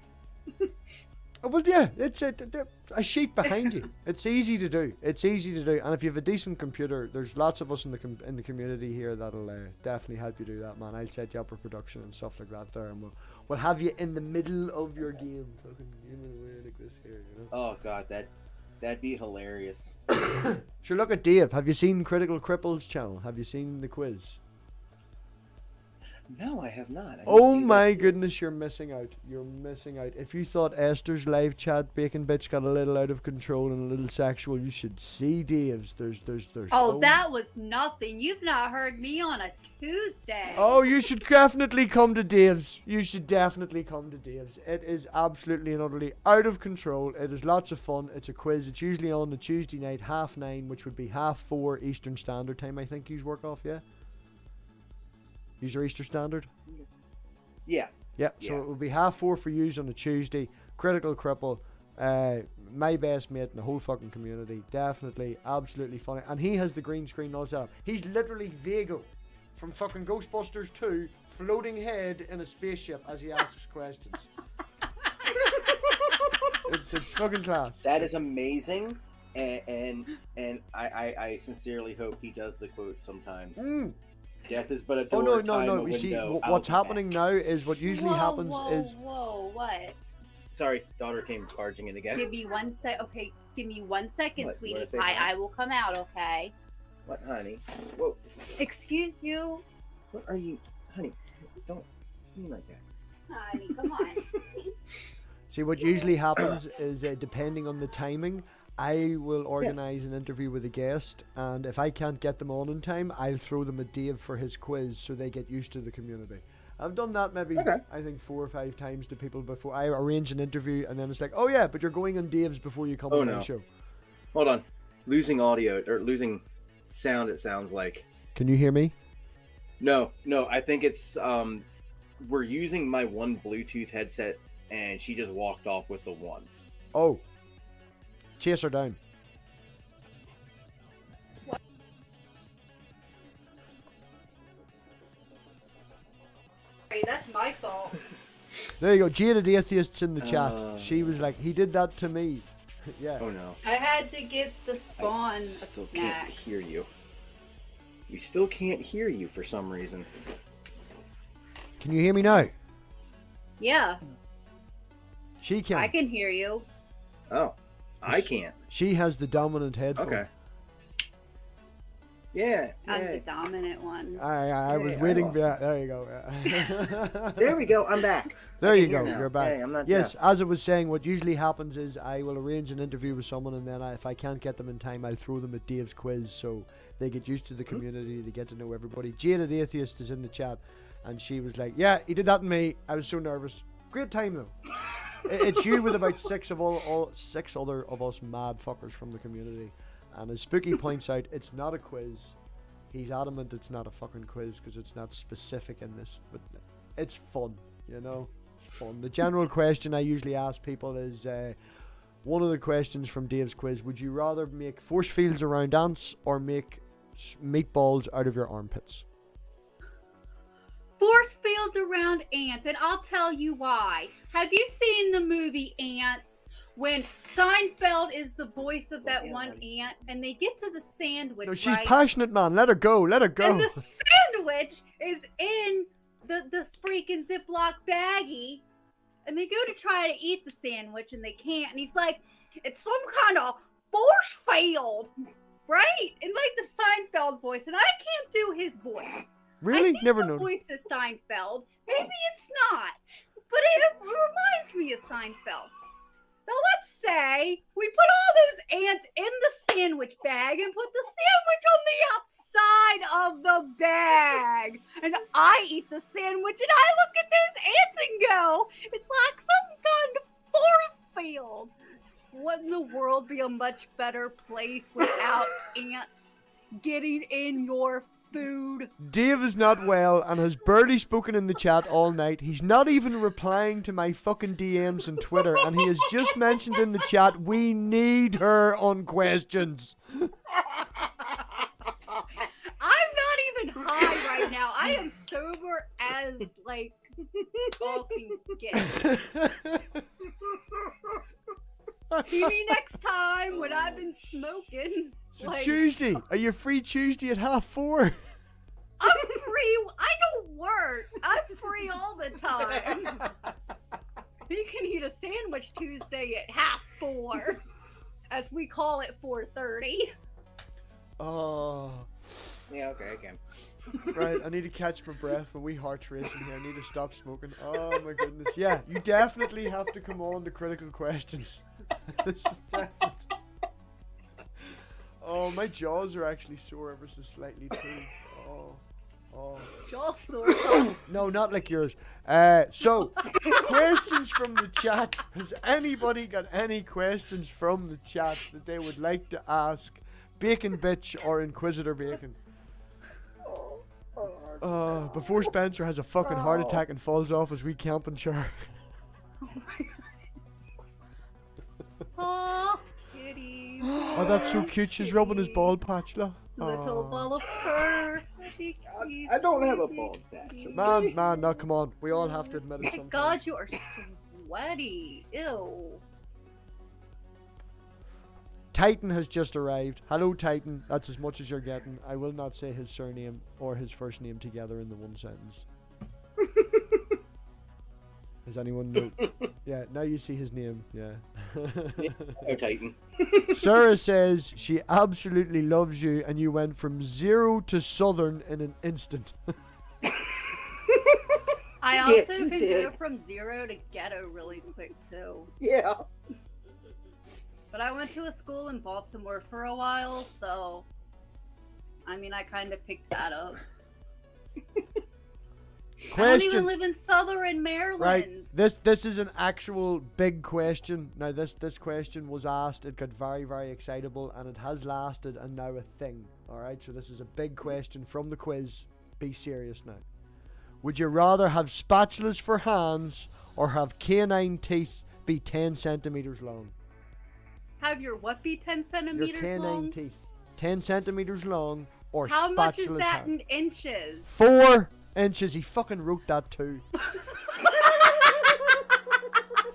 Well, yeah, it's a sheet behind you. It's easy to do. It's easy to do, and if you have a decent computer, there's lots of us in the community here that'll definitely help you do that, man. I'll set you up for production and stuff like that there, and we'll have you in the middle of your game, fucking like this here, you know. Oh god, that'd be hilarious. Sure, look at Dave. Have you seen Critical Cripples channel? Have you seen the quiz? No, I have not. Oh my goodness, you're missing out. You're missing out. If you thought Esther's live chat Bacon Bitch got a little out of control and a little sexual, you should see Dave's. There's Oh, that was nothing. You've not heard me on a Tuesday. Oh, you should definitely come to Dave's. You should definitely come to Dave's. It is absolutely and utterly out of control. It is lots of fun. It's a quiz. It's usually on the Tuesday night, 9:30, which would be 4:30 Eastern Standard Time, I think you work off, yeah? Use your Easter Standard? Yeah. Yeah, so it will be 4:30 for you on a Tuesday. Critical Cripple, my best mate in the whole fucking community. Definitely, absolutely funny. And he has the green screen all set up. He's literally Vigo from fucking Ghostbusters 2, floating head in a spaceship as he asks questions. It's fucking class. That is amazing. And I sincerely hope he does the quote sometimes. Death is but a door. No. You see, what's happening now is what usually happens is. Whoa, what? Sorry, daughter came charging in again. Give me 1 sec. Okay, give me 1 second, What? sweetie You wanna pie. say hi? I will come out. Okay. What, honey? Whoa. Excuse you, What are you, honey? Don't be like that. honey. Come on. See, what usually happens is depending on the timing, I will organise an interview with a guest, and if I can't get them on in time, I'll throw them a Dave for his quiz so they get used to the community. I've done that maybe, I think 4 or 5 times to people before. I arrange an interview, and then it's like, oh yeah, but you're going on Dave's before you come on the show. Hold on. Losing audio, or losing sound, it sounds like. Can you hear me? No, I think it's, we're using my one Bluetooth headset, and she just walked off with the one. Oh. Chase her down. Sorry, that's my fault. There you go. Jada the Atheist's in the chat. She was like, he did that to me. Yeah. Oh no. I had to get the spawn I a still snack. can't hear you. We still can't hear you for some reason. Can you hear me now? Yeah, She can. I can hear you. Oh, I can't. She has the dominant headphone. Okay. Yeah. I'm the dominant one. I was waiting. Yeah, there you go. Yeah. There we go. I'm back. There you go. Now. You're back. Hey, I'm not yes, deaf. as I was saying, what usually happens is I will arrange an interview with someone, and then if I can't get them in time, I'll throw them at Dave's quiz, so they get used to the community. They get to know everybody. Jade at Atheist is in the chat, and she was like, "Yeah, he did that to me. I was so nervous. Great time though." It's you with about six other of us mad fuckers from the community, and as Spooky points out, it's not a quiz. He's adamant it's not a fucking quiz because it's not specific in this, but it's fun, you know. It's fun. The general question I usually ask people is one of the questions from Dave's quiz: would you rather make force fields around ants or make meatballs out of your armpits? Force fields around ants, and I'll tell you why. Have you seen the movie Ants? When Seinfeld is the voice of that one ant, and they get to the sandwich, No, she's right? passionate, man. Let her go. Let her go. And the sandwich is in the freaking Ziploc baggie, and they go to try to eat the sandwich, and they can't. And he's like, "It's some kind of force field, right?" In like the Seinfeld voice, and I can't do his voice. Really? I think Never the known. voice is Seinfeld. Maybe it's not, but it reminds me of Seinfeld. Now let's say we put all those ants in the sandwich bag and put the sandwich on the outside of the bag. And I eat the sandwich and I look at those ants and go, it's like some kind of force field. Wouldn't the world be a much better place without ants getting in your food? Dave is not well and has barely spoken in the chat all night. He's not even replying to my fucking DMs on Twitter, and he has just mentioned in the chat we need her on questions. I'm not even high right now. I am sober as like all can get. See me next time when I've been smoking. So Like, Tuesday, are you free Tuesday at 4:30? I'm free. I don't work. I'm free all the time. You can eat a sandwich Tuesday at 4:30, as we call it 4:30. Oh. Yeah, okay, I can. Right, I need to catch my breath. My wee heart's racing here. I need to stop smoking. Oh my goodness. Yeah, you definitely have to come on to critical questions. This is definitely... Oh, my jaws are actually sore ever so slightly too. Oh. Jaw sore. No, not like yours. So, questions from the chat. Has anybody got any questions from the chat that they would like to ask Bacon Bitch or Inquisitor Bacon? Before Spencer has a fucking heart attack and falls off his wee camping chair. Soft kitty. Oh, that's so cute. She's rubbing his bald patch, look. Little ball of fur. I don't have a bald patch. Man, no, come on. We all have to admit it My sometimes. God, you are sweaty. Ew. Titan has just arrived. Hello, Titan. That's as much as you're getting. I will not say his surname or his first name together in the one sentence. Does anyone know? Yeah, now you see his name. Yeah. Oh, Titan. Sarah says she absolutely loves you and you went from 0 to Southern in an instant. I also can go from 0 to ghetto really quick too. Yeah. But I went to a school in Baltimore for a while, so I mean I kind of picked that up. I don't even live in Southern Maryland. Right. This is an actual big question. Now this question was asked, it got very, very excitable, and it has lasted and now a thing. Alright, so this is a big question from the quiz. Be serious now. Would you rather have spatulas for hands or have canine teeth be 10 centimeters long? Have your what be 10 Your centimeters canine long? teeth. 10 centimeters long or How spatulas much is that hand. in inches? 4 inches. He fucking wrote that too.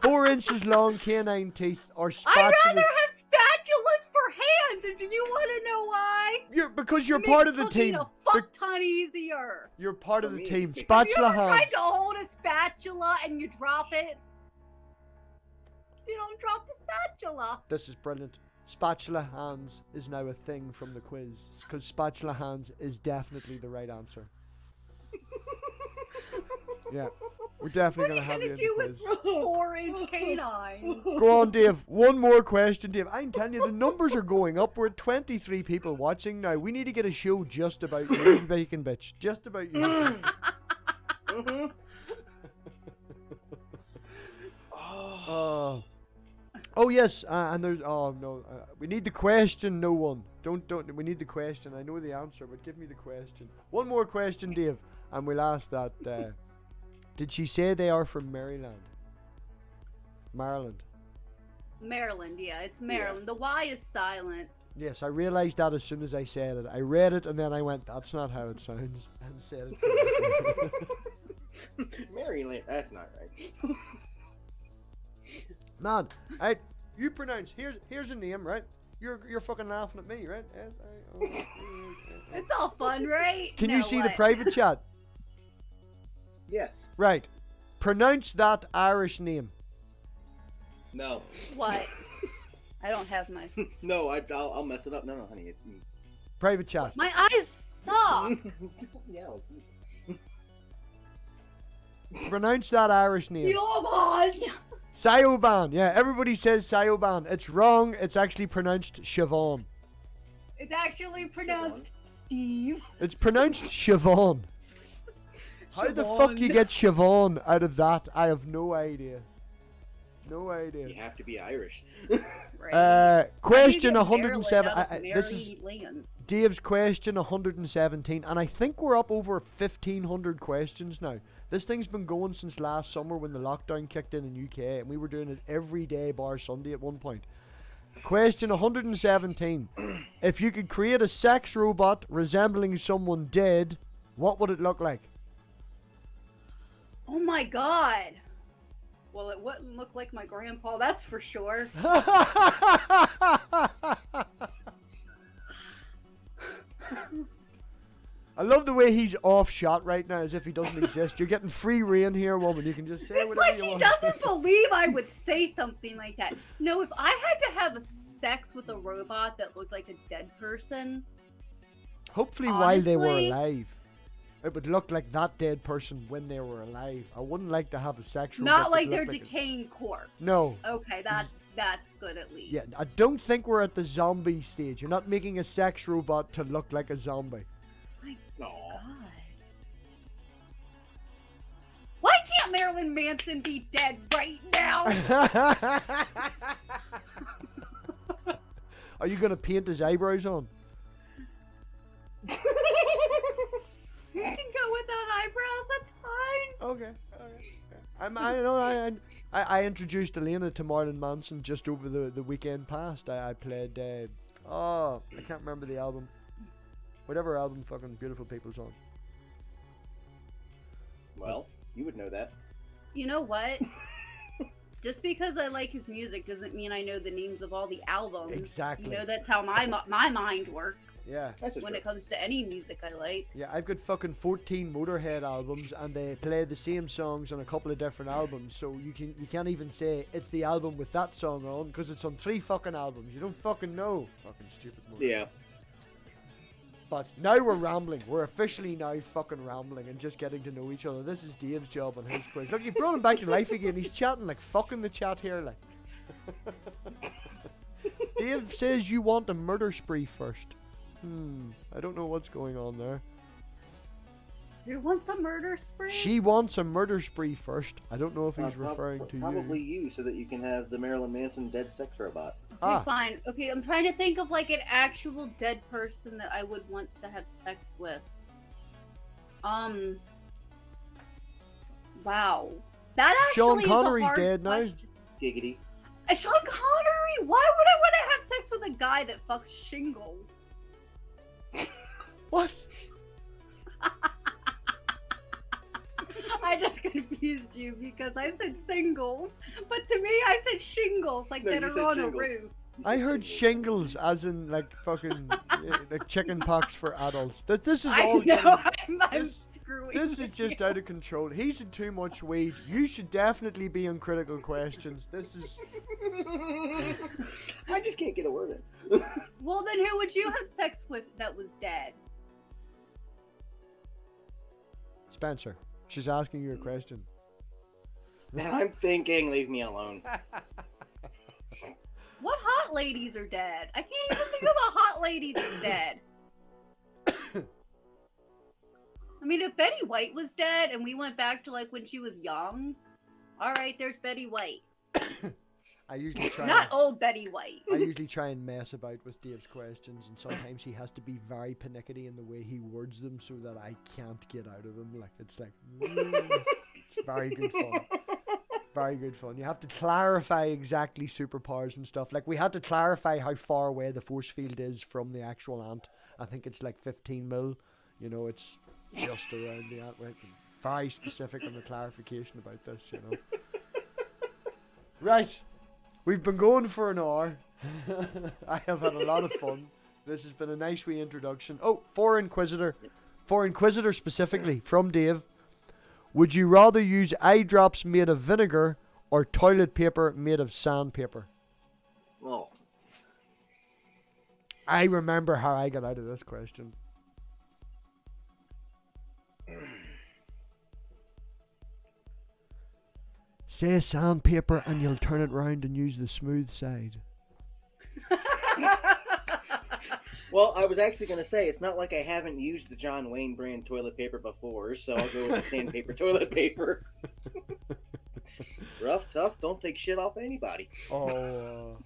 4 inches long canine teeth or spatulas. I'd rather have spatulas for hands, and do you want to know why? Because you're It part makes of the cooking team. a fuck ton easier. You're part of For the me, team. it's- Have you Spatula ever tried hands. to hold a spatula and you drop it? You don't drop the spatula. This is brilliant. spatula hands is now a thing from the quiz, because spatula hands is definitely the right answer. Yeah, we're definitely going to have you in the quiz. What are you going to do with 4-inch canines? Go on, Dave. One more question, Dave. I'm telling you, the numbers are going up. We're at 23 people watching now. We need to get a show just about you, bacon bitch. Just about you. Oh yes, and there's no. We need the question. No one. Don't. We need the question. I know the answer, but give me the question. One more question, Dave, and we'll ask that. Did she say they are from Maryland? Maryland. Maryland, yeah, it's Maryland. Yeah. The Y is silent. Yes, I realised that as soon as I said it. I read it and then I went, "That's not how it sounds," and said it. Maryland. That's not right. Man, right? You pronounce. Here's a name, right? You're fucking laughing at me, right? It's all fun, right? Can you see the private chat? Yes. Right. Pronounce that Irish name. No. What? I don't have my. No, I'll mess it up. No, honey, it's me. Private chat. My eyes suck. Yeah. Pronounce that Irish name. Siobhan. Siobhan. Yeah, everybody says Siobhan. It's wrong. It's actually pronounced Siobhan. It's actually pronounced Steve. It's pronounced Siobhan. How the fuck you get Siobhan out of that? I have no idea. No idea. You have to be Irish. Right. Question 107. This is Dave's question 117, and I think we're up over 1,500 questions now. This thing's been going since last summer when the lockdown kicked in UK, and we were doing it every day bar Sunday at one point. Question 117. If you could create a sex robot resembling someone dead, what would it look like? Oh my god. Well, it wouldn't look like my grandpa, that's for sure. I love the way he's off shot right now as if he doesn't exist. You're getting free reign here, woman. You can just say whatever you want. It's like he doesn't believe I would say something like that. No, if I had to have a sex with a robot that looked like a dead person. Hopefully while they were alive. It would look like that dead person when they were alive. I wouldn't like to have a sex robot. Not like their decaying corpse. No. Okay, that's good at least. Yeah, I don't think we're at the zombie stage. You're not making a sex robot to look like a zombie. My God. Why can't Marilyn Manson be dead right now? Are you gonna paint his eyebrows on? You can go without eyebrows, that's fine. Okay. I introduced Elena to Marilyn Manson just over the weekend past. I played, I can't remember the album. Whatever album fucking Beautiful People's on. Well, you would know that. You know what? Just because I like his music doesn't mean I know the names of all the albums. Exactly. You know, that's how my mind works. Yeah. When it comes to any music I like. Yeah, I've got fucking 14 Motorhead albums, and they play the same songs on a couple of different albums. So you can't even say it's the album with that song on because it's on 3 fucking albums. You don't fucking know. Fucking stupid Motorhead. Yeah. But now we're rambling. We're officially now fucking rambling and just getting to know each other. This is Dave's job on his quiz. Look, you've brought him back to life again. He's chatting like fucking the chat here, like. Dave says you want a murder spree first. I don't know what's going on there. Who wants a murder spree? She wants a murder spree first. I don't know if he's referring to you. Probably you, so that you can have the Marilyn Manson dead sex robot. Okay, fine. Okay, I'm trying to think of like an actual dead person that I would want to have sex with. Wow. That actually Sean is Connery's a hard dead question. Now. Giggity. Sean Connery? Why would I want to have sex with a guy that fucks shingles? What? I just confused you because I said singles, but to me I said shingles, like that are on a roof. I heard shingles, as in like fucking like chicken pox for adults. That this is all. I know. I'm this, screwing. this is just out of control. He's had too much weed. You should definitely be on Critical Questions. This is. I just can't get a word in. Well, then who would you have sex with that was dead? Spencer, she's asking you a question. Man, I'm thinking. Leave me alone. What hot ladies are dead? I can't even think of a hot lady that's dead. I mean, if Betty White was dead and we went back to like when she was young, all right, there's Betty White. I usually try. Not old Betty White. I usually try and mess about with Dave's questions, and sometimes he has to be very pernickety in the way he words them, so that I can't get out of them. Like it's very good fun. Very good fun. You have to clarify exactly superpowers and stuff. Like we had to clarify how far away the force field is from the actual ant. I think it's like 15 mil. You know, it's just around the ant. Right? Very specific on the clarification about this. You know. Right. We've been going for an hour. I have had a lot of fun. This has been a nice wee introduction. Oh, for Inquisitor specifically from Dave. Would you rather use eye drops made of vinegar or toilet paper made of sandpaper? Oh. I remember how I got out of this question. Say sandpaper and you'll turn it round and use the smooth side. Well, I was actually going to say, it's not like I haven't used the John Wayne brand toilet paper before, so I'll go with the sandpaper toilet paper. Rough, tough, don't take shit off anybody. Oh,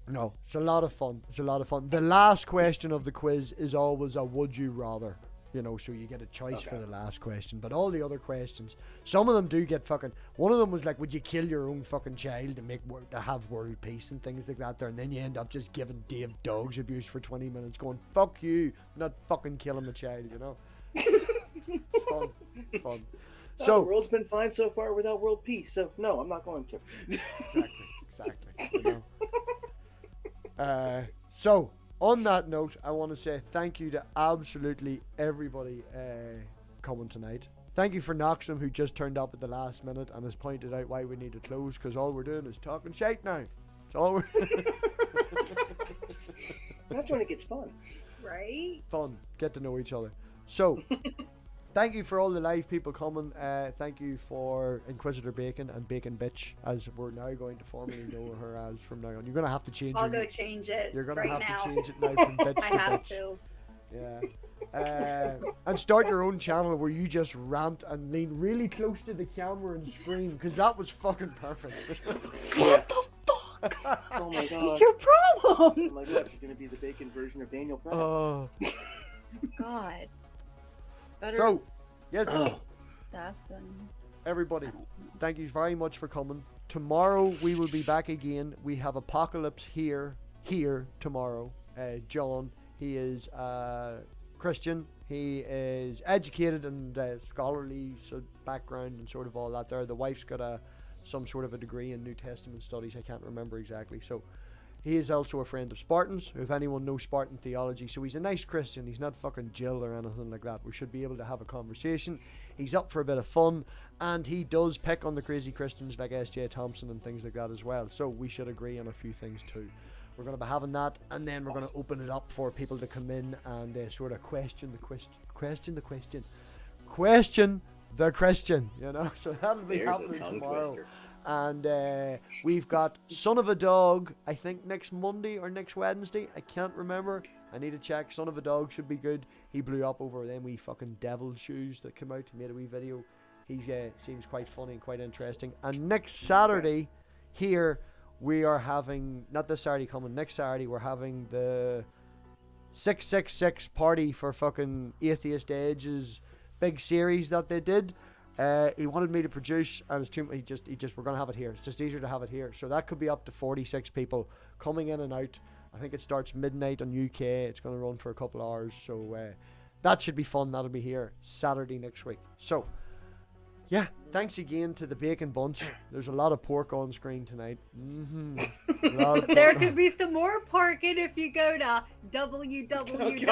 no, it's a lot of fun. It's a lot of fun. The last question of the quiz is always a would you rather. You know, so you get a choice for the last question. But all the other questions, some of them do get fucking... One of them was like, would you kill your own fucking child to have world peace and things like that there? And then you end up just giving Dave dogs abuse for 20 minutes going, fuck you, not fucking killing the child, you know? Fun. So the world's been fine so far without world peace, so no, I'm not going to. Exactly. You know? So... On that note, I want to say thank you to absolutely everybody coming tonight. Thank you for Noxum, who just turned up at the last minute and has pointed out why we need to close, because all we're doing is talking shite now. It's all we're... That's when it gets fun. Right? Fun. Get to know each other. So, thank you for all the live people coming. Thank you for Inquisitor Bacon and Bacon Bitch, as we're now going to formally know her as from now on. You're going to have to change I'll go change it. You're going right to have now. to change it now from Bitch I to have Bitch. to. Yeah. And start your own channel where you just rant and lean really close to the camera and scream, because that was fucking perfect. What the fuck? Oh my god. What's your problem? Oh my god, you're going to be the bacon version of Daniel Pratt. Oh. God. Better So, yes. that than... Everybody, thank you very much for coming. Tomorrow we will be back again. We have Apocalypse here tomorrow. John, he is Christian. He is educated and scholarly background and sort of all that there. The wife's got some sort of a degree in New Testament studies. I can't remember exactly. So he is also a friend of Spartans, if anyone knows Spartan theology. So he's a nice Christian. He's not fucking Jill or anything like that. We should be able to have a conversation. He's up for a bit of fun, and he does pick on the crazy Christians like S.J. Thompson and things like that as well. So we should agree on a few things too. We're going to be having that, and then we're going to open it up for people to come in and sort of question the Christian, you know. So that'll be happening tomorrow. Twister. And we've got Son of a Dog, I think next Monday or next Wednesday. I can't remember. I need to check. Son of a Dog should be good. He blew up over them wee fucking devil shoes that came out. He made a wee video. He seems quite funny and quite interesting. And next Saturday here we are having, not this Saturday coming, next Saturday we're having the 666 party for fucking Atheist Edge's big series that they did. He wanted me to produce, and it's too. He just we're gonna have it here. It's just easier to have it here. So that could be up to 46 people coming in and out. I think it starts midnight on UK. It's gonna run for a couple hours. So that should be fun. That'll be here Saturday next week. So yeah, thanks again to the Bacon Bunch. There's a lot of pork on screen tonight. There could be some more parking if you go to www.porn.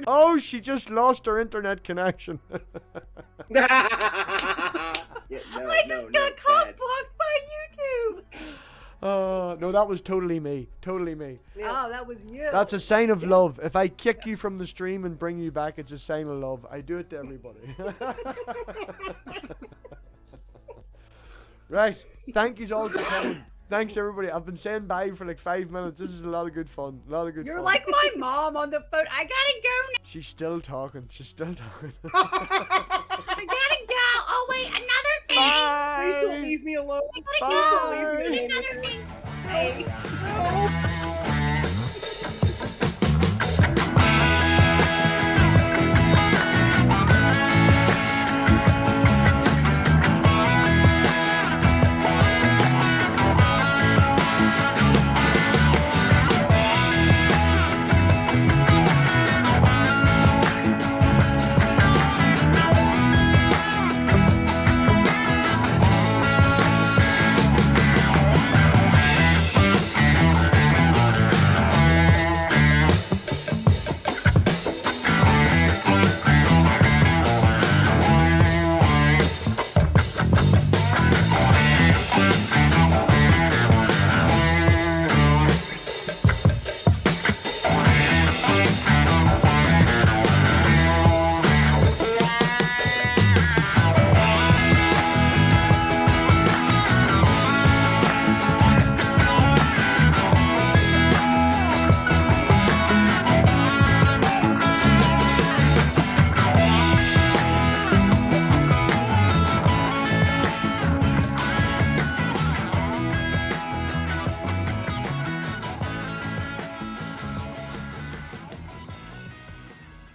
Oh, she just lost her internet connection. I just got caught blocked by YouTube. No, that was totally me. Totally me. Oh, that was you. That's a sign of love. If I kick you from the stream and bring you back, it's a sign of love. I do it to everybody. Right. Thank you all for coming. Thanks, everybody. I've been saying bye for like 5 minutes. This is a lot of good fun. You're like my mom on the phone. I gotta go now. She's still talking. I gotta go. Oh, wait, another thing. Bye. Please don't leave me alone. I gotta go. Another thing. Bye.